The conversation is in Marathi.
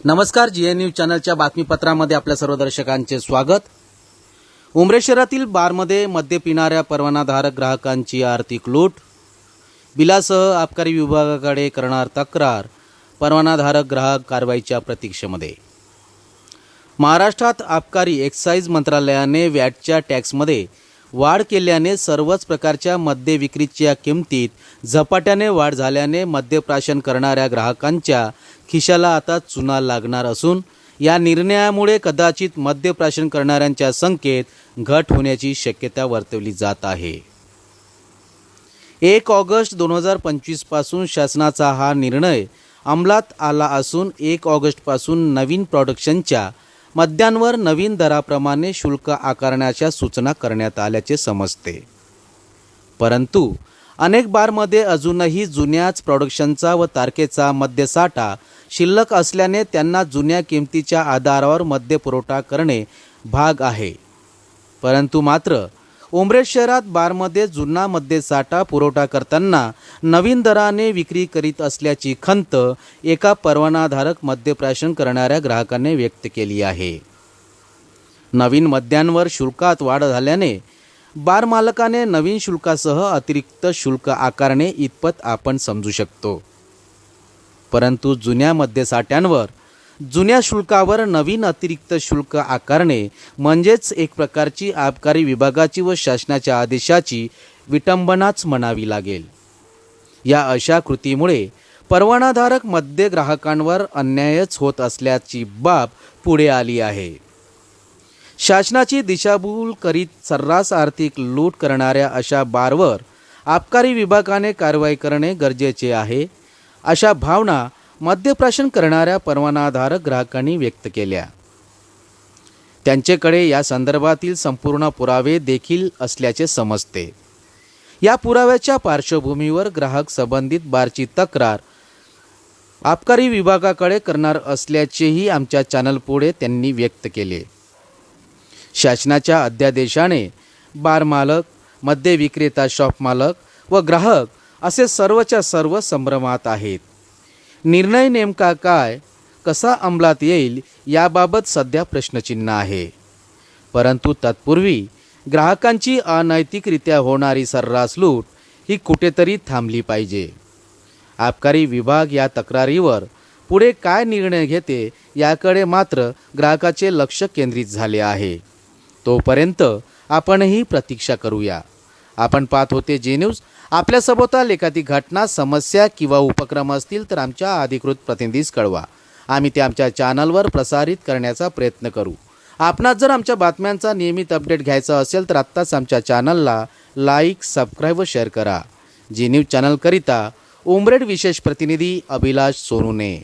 नमस्कार, जीएन न्यूज चॅनलच्या बातमीपत्रामध्ये आपल्या सर्व दर्शकांचे स्वागत। उमरेड शहरातील बारमध्ये मद्य पिणाऱ्या परवानाधारक ग्राहकांची आर्थिक लूट, बिलासह आबकारी विभागाकडे करणार तक्रार, परवानाधारक ग्राहक कारवाईच्या प्रतीक्षेमध्ये। महाराष्ट्रात आबकारी एक्साईज मंत्रालयाने व्हॅटच्या टॅक्समध्ये वाढ केल्याने सर्वच प्रकारच्या मद्य विक्रीच्या किमतीत झपाट्याने वाढ झाल्याने मद्यप्राशन करणाऱ्या ग्राहकांच्या खिशाला आता चुना लागणार असून या निर्णयामुळे कदाचित मद्यप्राशन करणाऱ्यांच्या संख्येत घट होण्याची शक्यता वर्तवली जात आहे। 1 ऑगस्ट 2025 पासून शासनाचा हा निर्णय अंमलात आला असून 1 ऑगस्ट पासून नवीन प्रोडक्शनच्या मद्यांवर नवीन दराप्रमाणे शुल्क आकारण्याच्या सूचना करण्यात आल्याचे समजते। परंतु अनेक बारमध्ये अजूनही जुन्याच प्रोडक्शनचा व तारखेचा मद्यसाठा शिल्लक असल्याने त्यांना जुन्या किमतीच्या आधारावर मद्य पुरवठा करणे भाग आहे। परंतु मात्र उमरेड शहरात बारमध्ये जुना मद्यसाठा पुरवठा करताना नवीन दराने विक्री करीत असल्याची खंत एका परवानाधारक मद्यप्राशन करणाऱ्या ग्राहकाने व्यक्त केली आहे। नवीन मद्यांवर शुल्कात वाढ झाल्याने बार मालकाने नवीन शुल्कासह अतिरिक्त शुल्क आकारणे इतपत आपण समजू शकतो। परंतु जुन्या मद्यसाठ्यांवर जुन्या शुल्कावर नवीन अतिरिक्त शुल्क आकारणे म्हणजेच एक प्रकारची आबकारी विभागाची व शासनाच्या आदेशाची विटंबनाच म्हणावी लागेल। या अशा कृतीमुळे परवानाधारक मद्य ग्राहकांवर अन्यायच होत असल्याची बाब पुढे आली आहे। शासनाची दिशाभूल करीत सर्रास आर्थिक लूट करणाऱ्या अशा बारवर आबकारी विभागाने कारवाई करणे गरजेचे आहे, अशा भावना मद्यप्राशन करणाऱ्या परवानाधारक ग्राहकांनी व्यक्त केल्या। त्यांच्याकडे या संदर्भातील संपूर्ण पुरावे देखील असल्याचे समजते। या पुराव्याच्या पार्श्वभूमीवर ग्राहक संबंधित बारची तक्रार आबकारी विभागाकडे करणार असल्याचेही आमच्या चॅनल पुढे त्यांनी व्यक्त केले। शासनाच्या अध्यादेशाने बार मालक, मद्य विक्रेता, शॉप मालक व ग्राहक असे सर्वच्या सर्व संभ्रमात आहेत। निर्णय नेमका काय, कसा अंमलात येईल याबाबत सध्या प्रश्नचिन्ह आहे। परंतु तत्पूर्वी ग्राहकांची अनैतिकरित्या होणारी सर्रास लूट ही कुठेतरी थांबली पाहिजे। आबकारी विभाग या तक्रारीवर पुढे काय निर्णय घेते याकडे मात्र ग्राहकाचे लक्ष केंद्रित झाले आहे। तोपर्यंत आपणही प्रतीक्षा करूया। आपण पाहत होते जी न्यूज। आपल्या सभोवताल एखादी घटना, समस्या किंवा उपक्रम असतील तर आमच्या अधिकृत प्रतिनिधीस कळवा, आम्ही ते आमच्या चॅनलवर प्रसारित करण्याचा प्रयत्न करू। आपणास जर आमच्या बातम्यांचा नियमित अपडेट घ्यायचा असेल तर आत्ताच आमच्या चॅनलला लाईक, सबस्क्राईब व शेअर करा। जी न्यूज चॅनलकरिता उमरेड विशेष प्रतिनिधी अभिलाष सोनुने।